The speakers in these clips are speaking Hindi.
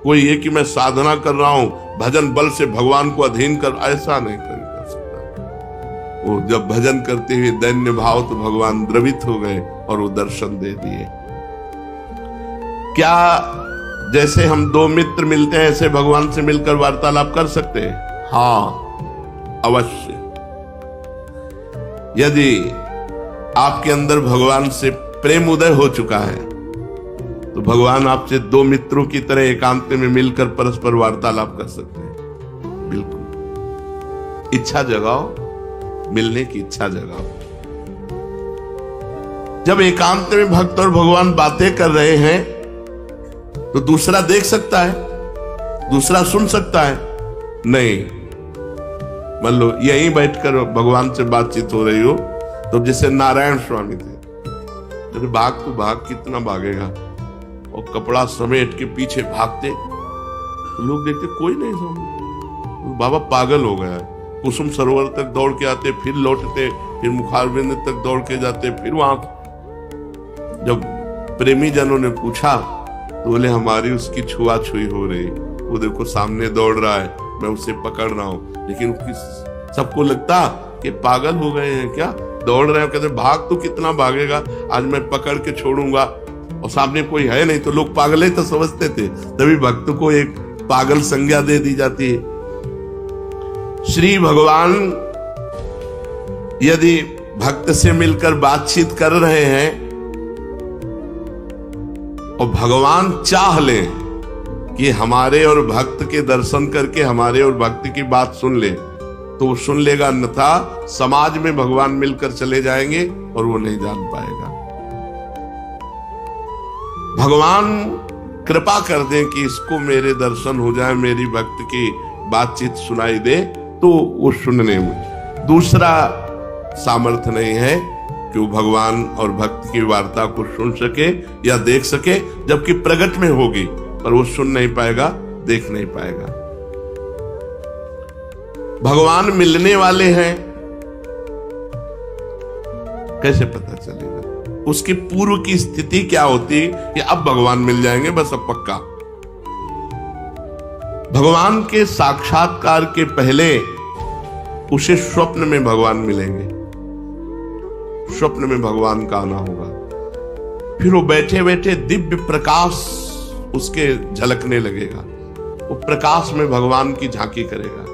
कोई ये कि मैं साधना कर रहा हूं, भजन बल से भगवान को अधीन कर, ऐसा नहीं कर सकता। वो जब भजन करते हुए दैन्य भाव तो भगवान द्रवित हो गए और वो दर्शन दे दिए। क्या जैसे हम दो मित्र मिलते हैं ऐसे भगवान से मिलकर वार्तालाप कर सकते हैं? हाँ, अवश्य। यदि आपके अंदर भगवान से प्रेम उदय हो चुका है तो भगवान आपसे दो मित्रों की तरह एकांत में मिलकर परस्पर वार्तालाप कर सकते हैं। बिल्कुल, इच्छा जगाओ, मिलने की इच्छा जगाओ। जब एकांत में भक्त और भगवान बातें कर रहे हैं तो दूसरा देख सकता है, दूसरा सुन सकता है? नहीं। मान लो यहीं बैठकर भगवान से बातचीत हो रही हो तो जैसे नारायण स्वामी थे, अरे भाग तो भाग, कितना भागेगा, और कपड़ा समेट के पीछे भागते तो लोग देखते कोई नहीं सामने, बाबा पागल हो गया है। कुसुम सरोवर तक दौड़ के आते, फिर लौटते, फिर मुखारबिंद तक दौड़ के जाते, फिर वहां। जब प्रेमी जनों ने पूछा तो बोले हमारी उसकी छुआछुई हो रही, वो देखो सामने दौड़ रहा है, मैं उसे पकड़ रहा हूं। लेकिन सबको लगता कि पागल हो गए हैं क्या, दौड़ रहे हैं। कहते भाग तो कितना भागेगा, आज मैं पकड़ के छोड़ूंगा, और सामने कोई है नहीं। तो लोग पागल ही तो समझते थे, तभी भक्त को एक पागल संज्ञा दे दी जाती है। श्री भगवान यदि भक्त से मिलकर बातचीत कर रहे हैं और भगवान चाह ले कि हमारे और भक्त के दर्शन करके हमारे और भक्त की बात सुन ले तो वो सुन लेगा, अन्यथा समाज में भगवान मिलकर चले जाएंगे और वो नहीं जान पाएगा। भगवान कृपा कर दें कि इसको मेरे दर्शन हो जाए, मेरी भक्त की बातचीत सुनाई दे, तो वो सुनने में दूसरा सामर्थ्य नहीं है कि वो भगवान और भक्त की वार्ता को सुन सके या देख सके, जबकि प्रगट में होगी पर वो सुन नहीं पाएगा, देख नहीं पाएगा। भगवान मिलने वाले हैं, कैसे पता चलेगा? उसकी पूर्व की स्थिति क्या होती कि अब भगवान मिल जाएंगे, बस अब पक्का। भगवान के साक्षात्कार के पहले उसे स्वप्न में भगवान मिलेंगे, स्वप्न में भगवान का आना होगा। फिर वो बैठे बैठे दिव्य प्रकाश उसके झलकने लगेगा, वो प्रकाश में भगवान की झांकी करेगा,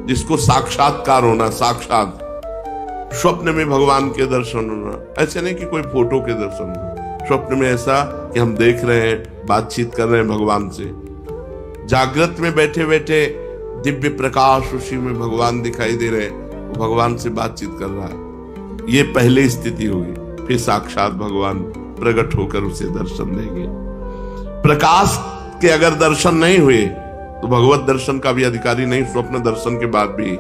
जिसको साक्षात्कार होना, साक्षात स्वप्न में भगवान के दर्शन होना। ऐसे नहीं कि कोई फोटो के दर्शन हो, स्वप्न में ऐसा कि हम देख रहे हैं, बातचीत कर रहे हैं भगवान से। जागृत में बैठे बैठे दिव्य प्रकाश उसी में भगवान दिखाई दे रहे हैं, वो भगवान से बातचीत कर रहा है। ये पहली स्थिति होगी, फिर साक्षात भगवान प्रकट होकर उसे दर्शन देंगे। प्रकाश के अगर दर्शन नहीं हुए तो भगवत दर्शन का भी अधिकारी नहीं। स्वप्न दर्शन के बाद भी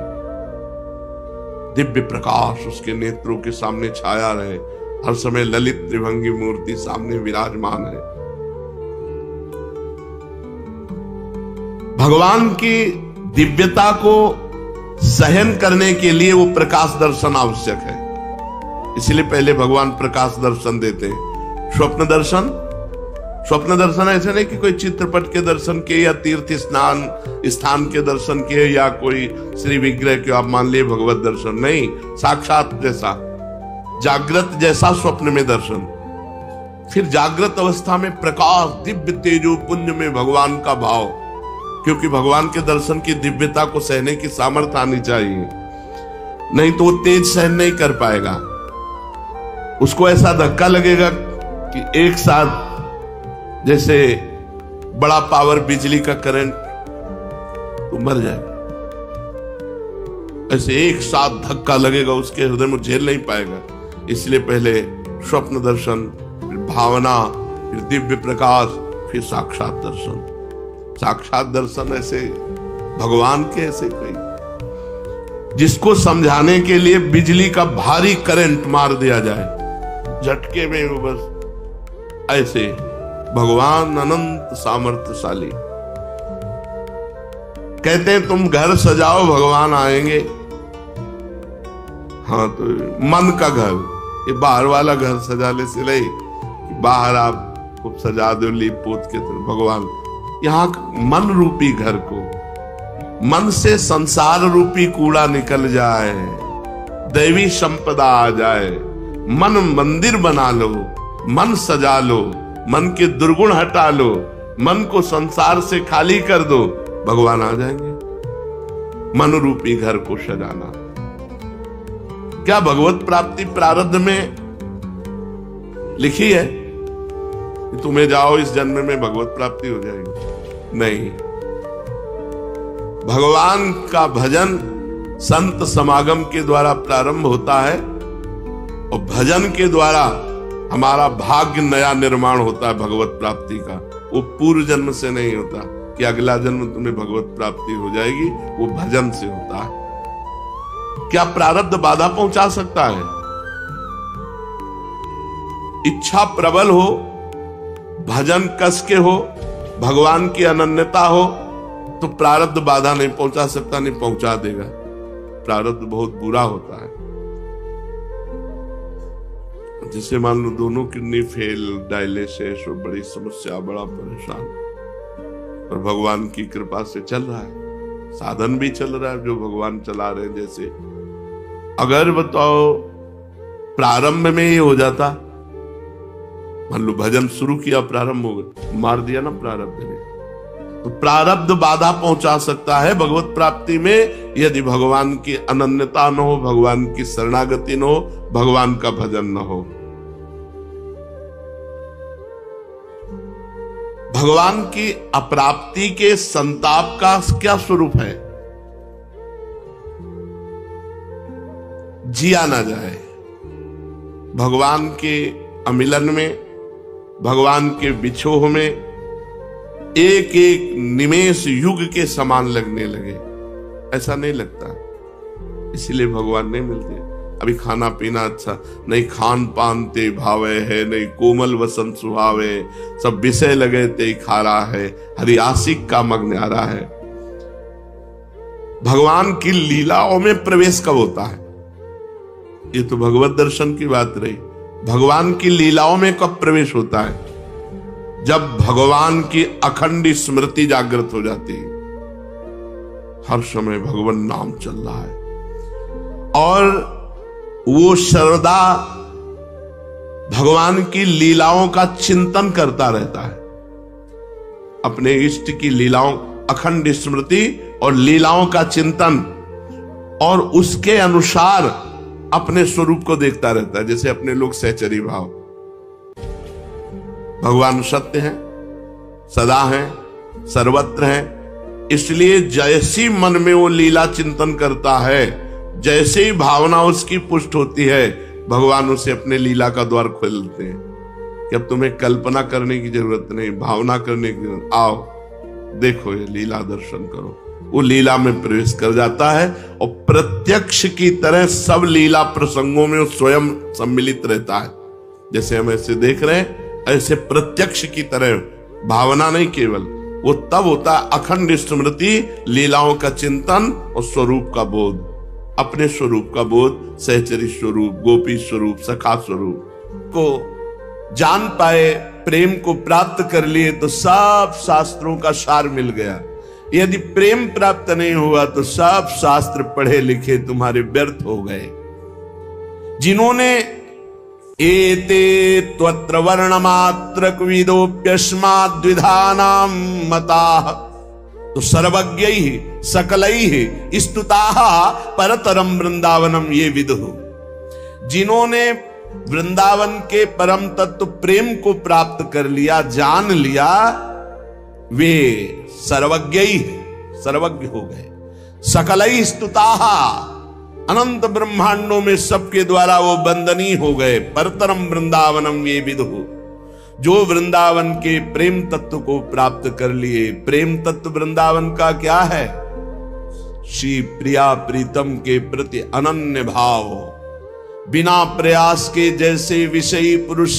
दिव्य प्रकाश उसके नेत्रों के सामने छाया रहे, हर समय ललित त्रिभंगी मूर्ति सामने विराजमान है। भगवान की दिव्यता को सहन करने के लिए वो प्रकाश दर्शन आवश्यक है, इसलिए पहले भगवान प्रकाश दर्शन देते हैं। स्वप्न दर्शन, स्वप्न दर्शन ऐसे नहीं कि कोई चित्रपट के दर्शन के या तीर्थ स्नान स्थान के दर्शन के या कोई श्री विग्रह के आप मान लिए भगवत दर्शन, नहीं, साक्षात जैसा, जागृत जैसा स्वप्न में दर्शन। फिर जागृत अवस्था में प्रकाश, दिव्य तेजो पुंज में भगवान का भाव, क्योंकि भगवान के दर्शन की दिव्यता को सहने की सामर्थ्य आनी चाहिए, नहीं तो वो तेज सहन नहीं कर पाएगा। उसको ऐसा धक्का लगेगा कि एक साथ जैसे बड़ा पावर बिजली का करंट, तो मर जाएगा। ऐसे एक साथ धक्का लगेगा उसके हृदय में, झेल नहीं पाएगा। इसलिए पहले स्वप्न दर्शन, फिर भावना, फिर दिव्य प्रकाश, फिर साक्षात दर्शन। साक्षात दर्शन ऐसे भगवान के ऐसे कोई जिसको समझाने के लिए बिजली का भारी करंट मार दिया जाए, झटके में वो बस ऐसे। भगवान अनंत सामर्थ्यशाली, कहते हैं तुम घर सजाओ भगवान आएंगे। हाँ, तो मन का घर, ये बाहर वाला घर सजाने से नहीं, बाहर आप खूब सजा दो लीप पोत के, तो भगवान यहां मन रूपी घर को, मन से संसार रूपी कूड़ा निकल जाए, दैवी संपदा आ जाए, मन मंदिर बना लो, मन सजा लो, मन के दुर्गुण हटा लो, मन को संसार से खाली कर दो, भगवान आ जाएंगे। मन रूपी घर को सजाना। क्या भगवत प्राप्ति प्रारब्ध में लिखी है कि तुम्हें जाओ इस जन्म में भगवत प्राप्ति हो जाएगी? नहीं। भगवान का भजन संत समागम के द्वारा प्रारंभ होता है और भजन के द्वारा हमारा भाग्य नया निर्माण होता है भगवत प्राप्ति का। वो पूर्व जन्म से नहीं होता कि अगला जन्म तुम्हें भगवत प्राप्ति हो जाएगी, वो भजन से होता है। क्या प्रारब्ध बाधा पहुंचा सकता है? इच्छा प्रबल हो, भजन कस के हो, भगवान की अनन्यता हो, तो प्रारब्ध बाधा नहीं पहुंचा सकता, नहीं पहुंचा देगा। प्रारब्ध बहुत बुरा होता है। जिसे मान लो दोनों किडनी फेल, डायलिसिस और बड़ी समस्या, बड़ा परेशान, और भगवान की कृपा से चल रहा है, साधन भी चल रहा है जो भगवान चला रहे हैं। जैसे अगर बताओ प्रारंभ में ये हो जाता, मान लो भजन शुरू किया, प्रारंभ हो गया, मार दिया ना प्रारब्ध ने, तो प्रारब्ध बाधा पहुंचा सकता है भगवत प्राप्ति में यदि भगवान की अनन्यता न हो, भगवान की शरणागति न हो, भगवान का भजन न हो। भगवान की अप्राप्ति के संताप का क्या स्वरूप है? जिया ना जाए। भगवान के अमिलन में, भगवान के बिछोह में एक एक निमेष युग के समान लगने लगे। ऐसा नहीं लगता, इसलिए भगवान नहीं मिलते। अभी खाना पीना अच्छा नहीं, खान पान ते भावे है, नहीं कोमल वसंत सुहावे, सब विषय लगे ते खा रहा है, हरि आशिक का मग्न आ रहा है। भगवान की लीलाओं में प्रवेश कब होता है? ये तो भगवत दर्शन की बात रही। भगवान की लीलाओं में कब प्रवेश होता है? जब भगवान की अखंड स्मृति जागृत हो जाती है, हर समय भगवान नाम चल रहा है और वो सर्वदा भगवान की लीलाओं का चिंतन करता रहता है। अपने इष्ट की लीलाओं, अखंड स्मृति और लीलाओं का चिंतन, और उसके अनुसार अपने स्वरूप को देखता रहता है। जैसे अपने लोग सहचरी भाव, भगवान सत्य हैं, सदा हैं, सर्वत्र हैं, इसलिए जैसी मन में वो लीला चिंतन करता है, जैसे ही भावना उसकी पुष्ट होती है, भगवान उसे अपने लीला का द्वार खोलते हैं कि अब तुम्हें कल्पना करने की जरूरत नहीं, भावना करने की जरूरत, आओ देखो ये लीला दर्शन करो। वो लीला में प्रवेश कर जाता है और प्रत्यक्ष की तरह सब लीला प्रसंगों में वो स्वयं सम्मिलित रहता है। जैसे हम ऐसे देख रहे हैं, ऐसे प्रत्यक्ष की तरह, भावना नहीं केवल, वो तब होता है अखंड स्मृति, लीलाओं का चिंतन और स्वरूप का बोध, अपने स्वरूप का बोध, सहचरी स्वरूप, गोपी स्वरूप, सखा स्वरूप को जान पाए, प्रेम को प्राप्त कर लिए तो सब शास्त्रों का सार मिल गया। यदि प्रेम प्राप्त नहीं हुआ तो सब शास्त्र पढ़े लिखे तुम्हारे व्यर्थ हो गए। जिन्होंने एते त्वत्र वर्णमात्र विदोप्यस्माद्विधानां मताः तो सर्वज्ञैः सकलैः स्तुताः परतरम वृंदावनम ये विदुः। जिन्होंने वृंदावन के परम तत्व प्रेम को प्राप्त कर लिया, जान लिया, वे सर्वज्ञ हो गए। सकलैः स्तुताः, अनंत ब्रह्मांडों में सबके द्वारा वो वंदनीय हो गए। परतरम वृंदावनम ये विदुः, जो वृंदावन के प्रेम तत्व को प्राप्त कर लिए। प्रेम तत्व वृंदावन का क्या है? श्री प्रिया प्रीतम के प्रति अनन्य भाव, बिना प्रयास के जैसे विषयी पुरुष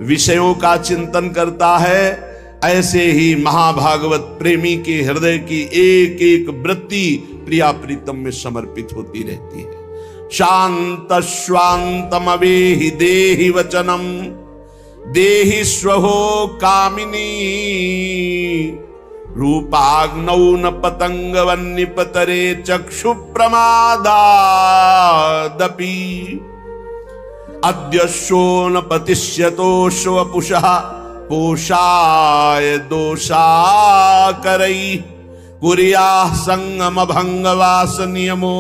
विषयों का चिंतन करता है, ऐसे ही महाभागवत प्रेमी के हृदय की एक एक वृत्ति प्रिया प्रीतम में समर्पित होती रहती है। शांत स्वांतम अवेहि देहि वचनम देहि स्वहो कामिनी रूपाग्नौ न पतंग वन्निपतरे चक्षु प्रमादादपि अद्यशो न पतिष्यतोष्वपुषः पोषाय दोषाकरै कुर्याः संगम भंगवास नियमो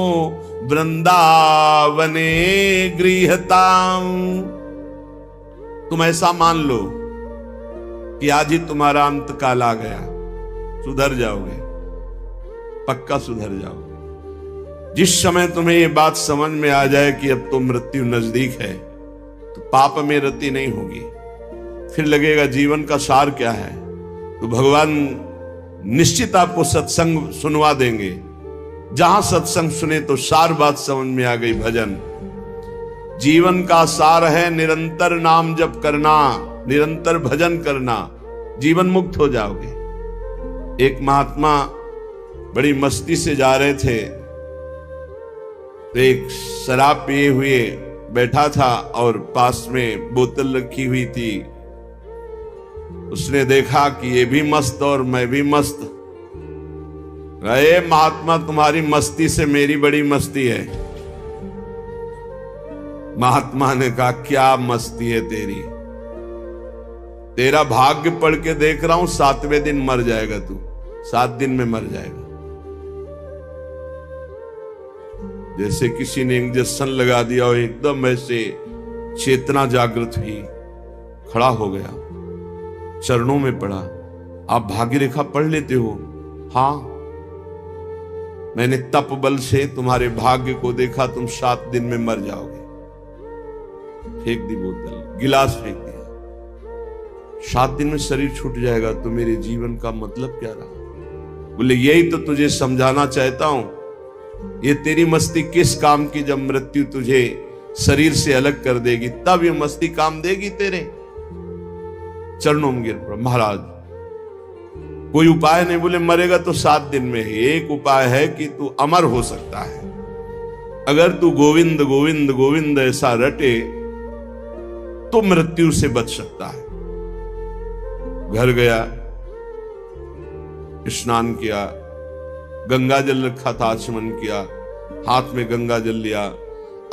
वृंदावने गृहताम्। तुम ऐसा मान लो कि आज ही तुम्हारा अंत काल आ गया, सुधर जाओगे, पक्का सुधर जाओगे। जिस समय तुम्हें ये बात समझ में आ जाए कि अब तो मृत्यु नजदीक है, तो पाप में रति नहीं होगी। फिर लगेगा जीवन का सार क्या है, तो भगवान निश्चित आपको सत्संग सुनवा देंगे। जहां सत्संग सुने तो सार बात समझ में आ गई। भजन जीवन का सार है, निरंतर नाम जप करना, निरंतर भजन करना, जीवन मुक्त हो जाओगे। एक महात्मा बड़ी मस्ती से जा रहे थे, तो एक शराब पिए हुए बैठा था और पास में बोतल रखी हुई थी। उसने देखा कि ये भी मस्त और मैं भी मस्त। अरे महात्मा, तुम्हारी मस्ती से मेरी बड़ी मस्ती है। महात्मा ने कहा, क्या मस्ती है तेरी? तेरा भाग्य पढ़ के देख रहा हूं, 7वें दिन मर जाएगा तू, 7 दिन में मर जाएगा। जैसे किसी ने इंजेक्शन लगा दिया और एकदम ऐसे चेतना जागृत हुई, खड़ा हो गया, चरणों में पड़ा। आप भाग्य रेखा पढ़ लेते हो? हाँ, मैंने तप बल से तुम्हारे भाग्य को देखा, तुम 7 दिन में मर जाओगे। फेंक दी बोतल, गिलास फेंक दिया। 7 दिन में शरीर छूट जाएगा, तो मेरे जीवन का मतलब क्या रहा? बोले यही तो तुझे समझाना चाहता हूं। ये तेरी मस्ती किस काम की, जब मृत्यु तुझे शरीर से अलग कर देगी, तब ये मस्ती काम देगी तेरे। चरणों में गिर पड़ा। महाराज कोई उपाय नहीं? बोले मरेगा तो 7 दिन में ही। एक उपाय है कि तू अमर हो सकता है। अगर तू गोविंद गोविंद गोविंद ऐसा रटे तो मृत्यु से बच सकता है। घर गया, स्नान किया, गंगा जल रखा था, आचमन किया, हाथ में गंगा जल लिया।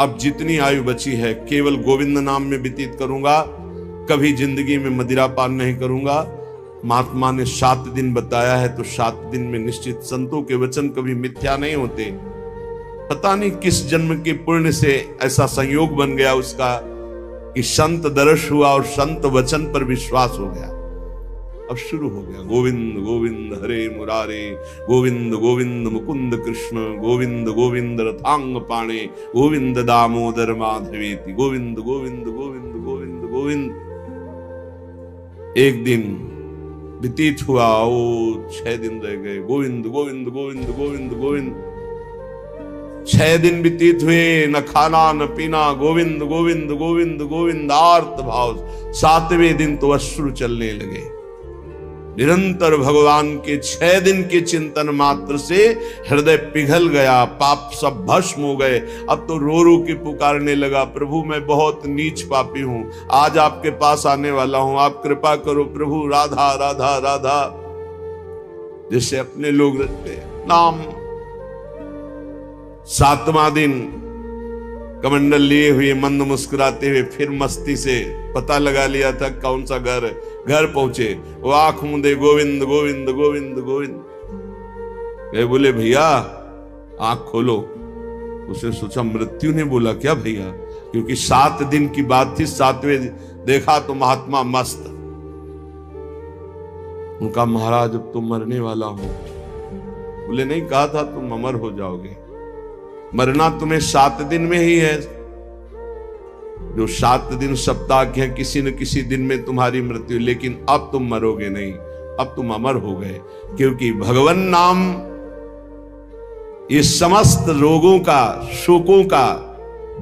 अब जितनी आयु बची है केवल गोविंद नाम में व्यतीत करूंगा, कभी जिंदगी में मदिरा पान नहीं करूंगा। महात्मा ने 7 दिन बताया है, तो 7 दिन में निश्चित, संतों के वचन कभी मिथ्या नहीं होते। पता नहीं किस जन्म के पुण्य से ऐसा संयोग बन गया उसका कि संत दर्श हुआ और संत वचन पर विश्वास हो गया। अब शुरू हो गया, गोविंद गोविंद हरे मुरारे, गोविंद गोविंद मुकुंद कृष्ण, गोविंद गोविंद रथांग पाणे, गोविंद दामोदर माधवेति, गोविंद गोविंद गोविंद गोविंद गोविंद। एक दिन व्यतीत हुआ, ओ 6 दिन रह गए, गोविंद गोविंद गोविंद गोविंद गोविंद। 6 दिन व्यतीत हुए, न खाना न पीना, गोविंद गोविंद गोविंद गोविंद, आर्त भाव। 7वें दिन तो अश्रु चलने लगे। निरंतर भगवान के 6 दिन के चिंतन मात्र से हृदय पिघल गया, पाप सब भस्म हो गए। अब तो रो रो के पुकारने लगा, प्रभु मैं बहुत नीच पापी हूं, आज आपके पास आने वाला हूं, आप कृपा करो प्रभु, राधा राधा राधा, जैसे अपने लोग रखते नाम। 7वां दिन कमंडल लिए हुए, मंद मुस्कुराते हुए, फिर मस्ती से पता लगा लिया था कौन सा घर। घर पहुंचे, वो आंख मूंदे, गोविंद गोविंद गोविंद गोविंद। बोले भैया आंख खोलो। उसने सोचा मृत्यु ने बोला क्या भैया, क्योंकि 7 दिन की बात थी। 7वें देखा तो महात्मा मस्त। उनका महाराज अब तुम मरने वाला हो। बोले नहीं, कहा था तुम अमर हो जाओगे। मरना तुम्हें 7 दिन में ही है। जो 7 दिन सप्ताह के हैं, किसी न किसी दिन में तुम्हारी मृत्यु, लेकिन अब तुम मरोगे नहीं, अब तुम अमर हो गए। क्योंकि भगवान नाम ये समस्त रोगों का, शोकों का,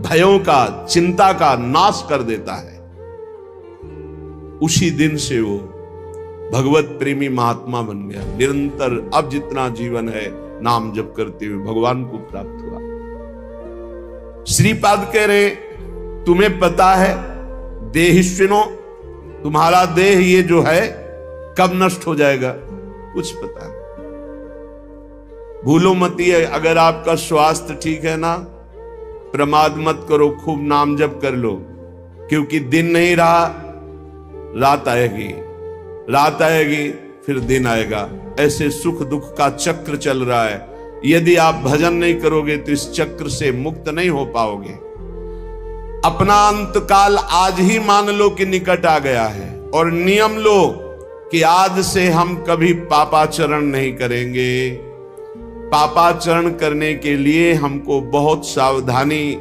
भयों का, चिंता का नाश कर देता है। उसी दिन से वो भगवत प्रेमी महात्मा बन गया। निरंतर अब जितना जीवन है नाम जप करते हुए भगवान को प्राप्त हुआ। श्रीपाद कह रहे, तुम्हें पता है देहिष्विनो, तुम्हारा देह ये जो है कब नष्ट हो जाएगा? कुछ पता नहीं। भूलो मत ये, अगर आपका स्वास्थ्य ठीक है ना, प्रमाद मत करो, खूब नाम जप कर लो, क्योंकि दिन नहीं रहा, रात आएगी, रात आएगी, फिर दिन आएगा। ऐसे सुख दुख का चक्र चल रहा है। यदि आप भजन नहीं करोगे तो इस चक्र से मुक्त नहीं हो पाओगे। अपना अंतकाल आज ही मान लो कि निकट आ गया है, और नियम लो कि आज से हम कभी पापाचरण नहीं करेंगे। पापाचरण करने के लिए हमको बहुत सावधानी,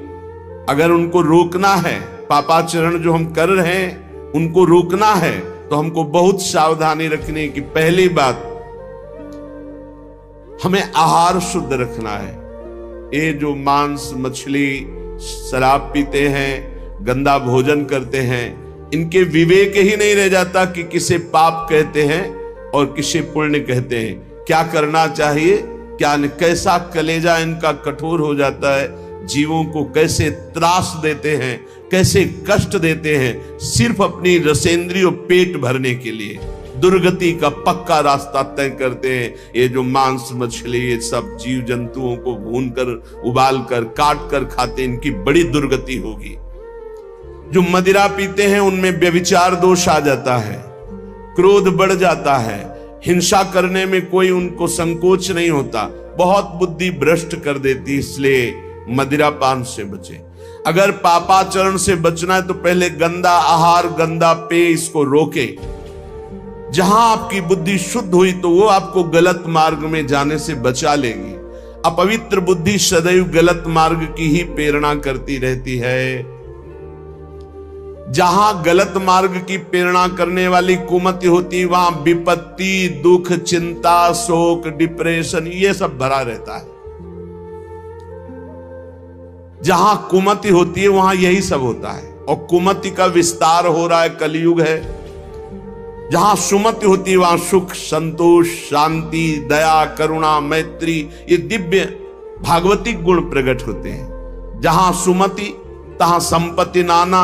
अगर उनको रोकना है, पापाचरण जो हम कर रहे हैं उनको रोकना है, तो हमको बहुत सावधानी रखनी है। कि पहली बात, हमें आहार शुद्ध रखना है। ये जो मांस मछली शराब पीते हैं, गंदा भोजन करते हैं, इनके विवेक ही नहीं रह जाता कि किसे पाप कहते हैं और किसे पुण्य कहते हैं, क्या करना चाहिए क्या नहीं। कैसा कलेजा इनका कठोर हो जाता है, जीवों को कैसे त्रास देते हैं, कैसे कष्ट देते हैं, सिर्फ अपनी रसेंद्रिय पेट भरने के लिए दुर्गति का पक्का रास्ता तय करते हैं। ये जो मांस मछली ये सब जीव जंतुओं को भून कर, उबाल कर, काट कर खाते, इनकी बड़ी दुर्गति होगी। जो मदिरा पीते हैं उनमें व्यभिचार दोष आ जाता है, क्रोध बढ़ जाता है, हिंसा करने में कोई उनको संकोच नहीं होता, बहुत बुद्धि भ्रष्ट कर देती। इसलिए मदिरा पान से बचे। अगर पापाचरण से बचना है तो पहले गंदा आहार, गंदा पेय, इसको रोके। जहां आपकी बुद्धि शुद्ध हुई तो वो आपको गलत मार्ग में जाने से बचा लेगी। अपवित्र बुद्धि सदैव गलत मार्ग की ही प्रेरणा करती रहती है। जहां गलत मार्ग की प्रेरणा करने वाली कुमति होती, वहां विपत्ति, दुख, चिंता, शोक, डिप्रेशन, ये सब भरा रहता है। जहां कुमति होती है वहां यही सब होता है, और कुमति का विस्तार हो रहा है, कलयुग है। जहां सुमति होती है वहां सुख, संतोष, शांति, दया, करुणा, मैत्री, ये दिव्य भागवतिक गुण प्रकट होते हैं। जहां सुमति तहां संपत्ति नाना,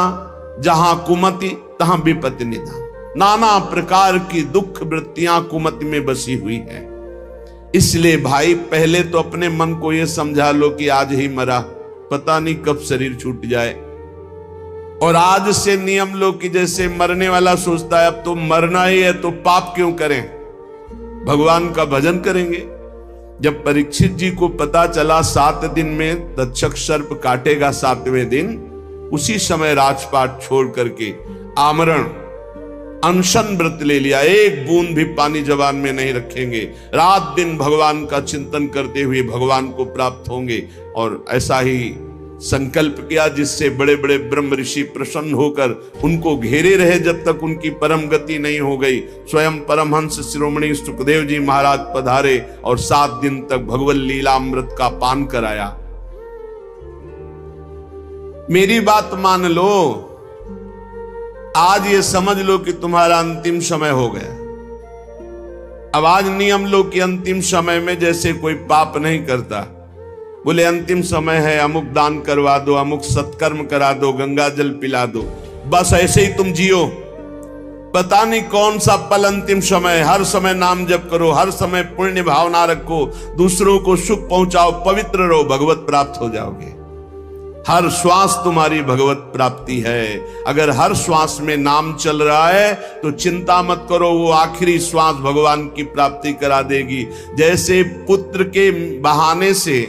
जहां कुमति तहां विपत्ति निधान। नाना प्रकार की दुख वृत्तियां कुमति में बसी हुई है। इसलिए भाई पहले तो अपने मन को यह समझा लो कि आज ही मरा, पता नहीं कब शरीर छूट जाए। और आज से नियम लो कि जैसे मरने वाला सोचता है अब तो मरना ही है तो पाप क्यों करें, भगवान का भजन करेंगे। जब परीक्षित जी को पता चला 7 दिन में तक्षक सर्प काटेगा 7वें दिन, उसी समय राजपाट छोड़ करके आमरण अनशन व्रत ले लिया। एक बूंद भी पानी जबान में नहीं रखेंगे, रात दिन भगवान का चिंतन करते हुए भगवान को प्राप्त होंगे। और ऐसा ही संकल्प किया जिससे बड़े बड़े ब्रह्म ऋषि प्रसन्न होकर उनको घेरे रहे जब तक उनकी परम गति नहीं हो गई। स्वयं परमहंस शिरोमणि सुखदेव जी महाराज पधारे और 7 दिन तक भगवत लीलामृत का पान कराया। मेरी बात मान लो, आज ये समझ लो कि तुम्हारा अंतिम समय हो गया। अब आज नियम लो कि अंतिम समय में जैसे कोई पाप नहीं करता, बोले अंतिम समय है, अमुक दान करवा दो, अमुक सत्कर्म करा दो, गंगा जल पिला दो, बस ऐसे ही तुम जियो। पता नहीं कौन सा पल अंतिम समय। हर समय नाम जप करो, हर समय पुण्य भावना रखो, दूसरों को सुख पहुंचाओ, पवित्र रहो, भगवत प्राप्त हो जाओगे। हर श्वास तुम्हारी भगवत प्राप्ति है। अगर हर श्वास में नाम चल रहा है तो चिंता मत करो, वो आखिरी श्वास भगवान की प्राप्ति करा देगी। जैसे पुत्र के बहाने से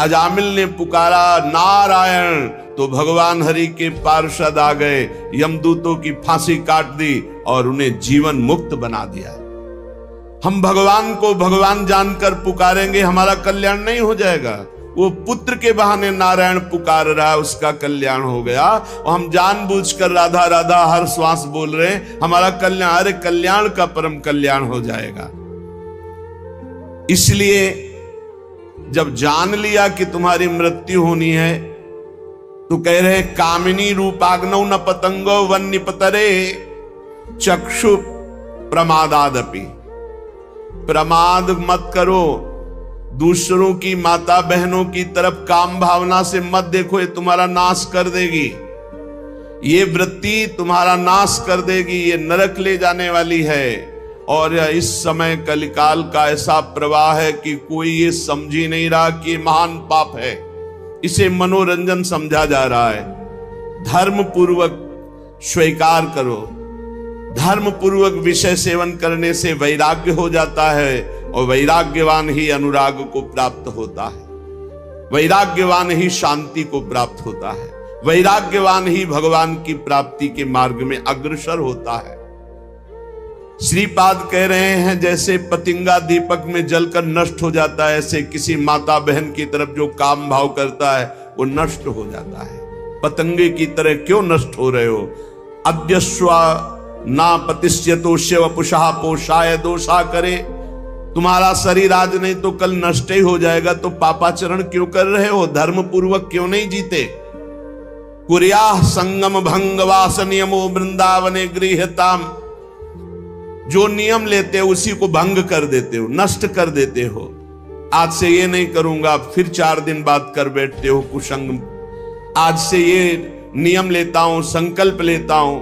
अजामिल ने पुकारा नारायण, तो भगवान हरि के पार्षद आ गए, यमदूतों की फांसी काट दी और उन्हें जीवन मुक्त बना दिया। हम भगवान को भगवान जानकर पुकारेंगे, हमारा कल्याण नहीं हो जाएगा। वो पुत्र के बहाने नारायण पुकार रहा है, उसका कल्याण हो गया। और हम जानबूझकर राधा राधा हर श्वास बोल रहे हैं, हमारा कल्याण, अरे कल्याण का परम कल्याण हो जाएगा। इसलिए जब जान लिया कि तुम्हारी मृत्यु होनी है तो कह रहे कामिनी रूपाग्नौ न पतंगो वन्य पतरे चक्षु प्रमादादपि। प्रमाद मत करो, दूसरों की माता बहनों की तरफ काम भावना से मत देखो, ये तुम्हारा नाश कर देगी। ये वृत्ति तुम्हारा नाश कर देगी, ये नरक ले जाने वाली है। और इस समय कलिकाल का ऐसा प्रवाह है कि कोई ये समझ ही नहीं रहा कि महान पाप है, इसे मनोरंजन समझा जा रहा है। धर्म पूर्वक स्वीकार करो, धर्म पूर्वक विषय सेवन करने से वैराग्य हो जाता है और वैराग्यवान ही अनुराग को प्राप्त होता है, वैराग्यवान ही शांति को प्राप्त होता है, वैराग्यवान ही भगवान की प्राप्ति के मार्ग में अग्रसर होता है। श्रीपाद कह रहे हैं जैसे पतिंगा दीपक में जलकर नष्ट हो जाता है, ऐसे किसी माता बहन की तरफ जो काम भाव करता है वो नष्ट हो जाता है। पतंगे की तरह क्यों नष्ट हो रहे हो? अद्यस्वा ना पतिष्यतो शिव पुषा पोषाय दोषा करे। तुम्हारा शरीर आज नहीं तो कल नष्ट ही हो जाएगा, तो पापाचरण क्यों कर रहे हो? धर्म पूर्वक क्यों नहीं जीते? कुर्याः संगम भंगवास नियमो वृंदावने गृह्यताम। जो नियम लेते हो उसी को भंग कर देते हो, नष्ट कर देते हो। आज से ये नहीं करूंगा, फिर 4 दिन बाद कर बैठते हो कुसंग। आज से ये नियम लेता हूं, संकल्प लेता हूं।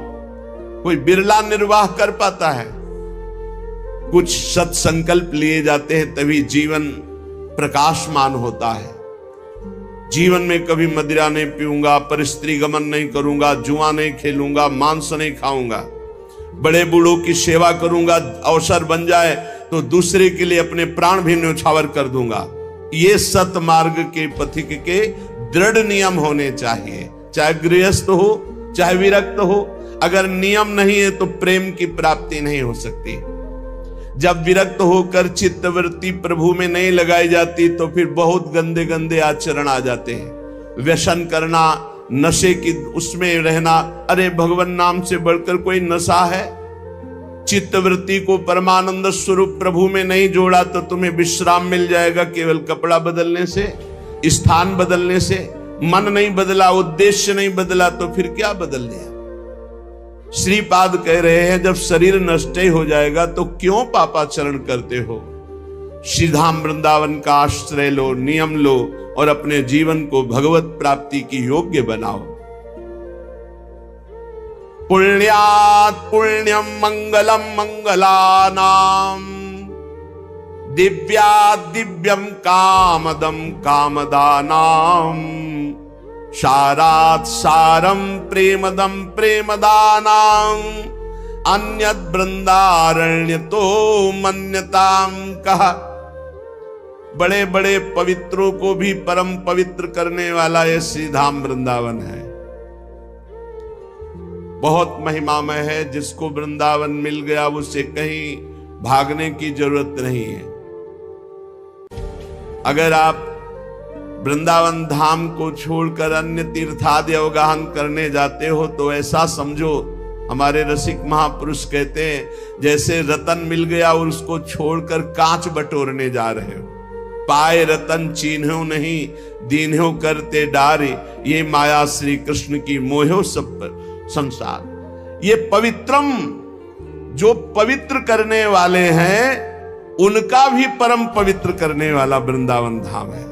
कोई बिरला निर्वाह कर पाता है। कुछ सत संकल्प लिए जाते हैं तभी जीवन प्रकाशमान होता है। जीवन में कभी मदिरा नहीं पीऊंगा, परस्त्री गमन नहीं करूंगा, जुआ नहीं खेलूंगा, मांस नहीं खाऊंगा, बड़े बूढ़ों की सेवा करूंगा, अवसर बन जाए तो दूसरे के लिए अपने प्राण भी न्यौछावर कर दूंगा। ये सत मार्ग के पथिक के दृढ़ नियम होने चाहिए, चाहे गृहस्थ हो चाहे विरक्त हो। अगर नियम नहीं है तो प्रेम की प्राप्ति नहीं हो सकती। जब विरक्त होकर चित्तवृत्ति प्रभु में नहीं लगाई जाती तो फिर बहुत गंदे गंदे आचरण आ जाते हैं। व्यसन करना, नशे की उसमें रहना, अरे भगवान नाम से बढ़कर कोई नशा है? चित्तवृत्ति को परमानंद स्वरूप प्रभु में नहीं जोड़ा तो तुम्हें विश्राम मिल जाएगा केवल कपड़ा बदलने से, स्थान बदलने से। मन नहीं बदला, उद्देश्य नहीं बदला तो फिर क्या बदल लिया? श्रीपाद कह रहे हैं जब शरीर नष्ट ही हो जाएगा तो क्यों पापाचरण करते हो? श्रीधाम वृंदावन का आश्रय लो, नियम लो और अपने जीवन को भगवत प्राप्ति की योग्य बनाओ। पुण्यात् पुण्यम मंगलम मंगलानाम, दिव्यात् दिव्यम कामदम कामदानाम, सारात् सारम प्रेमदम प्रेमदानाम, अन्यत् वृंदारण्यतो मन्यताम कहा। बड़े बड़े पवित्रों को भी परम पवित्र करने वाला ये श्रीधाम वृंदावन है। बहुत महिमामय है। जिसको वृंदावन मिल गया उसे कहीं भागने की जरूरत नहीं है। अगर आप वृंदावन धाम को छोड़कर अन्य तीर्थादि अवगाहन करने जाते हो तो ऐसा समझो, हमारे रसिक महापुरुष कहते हैं जैसे रतन मिल गया और उसको छोड़कर कांच बटोरने जा रहे हो। पाए रतन चीन्हो नहीं, दीन्हो करते डारे, ये माया श्री कृष्ण की मोहो सब संसार। ये पवित्रम, जो पवित्र करने वाले हैं उनका भी परम पवित्र करने वाला वृंदावन धाम है।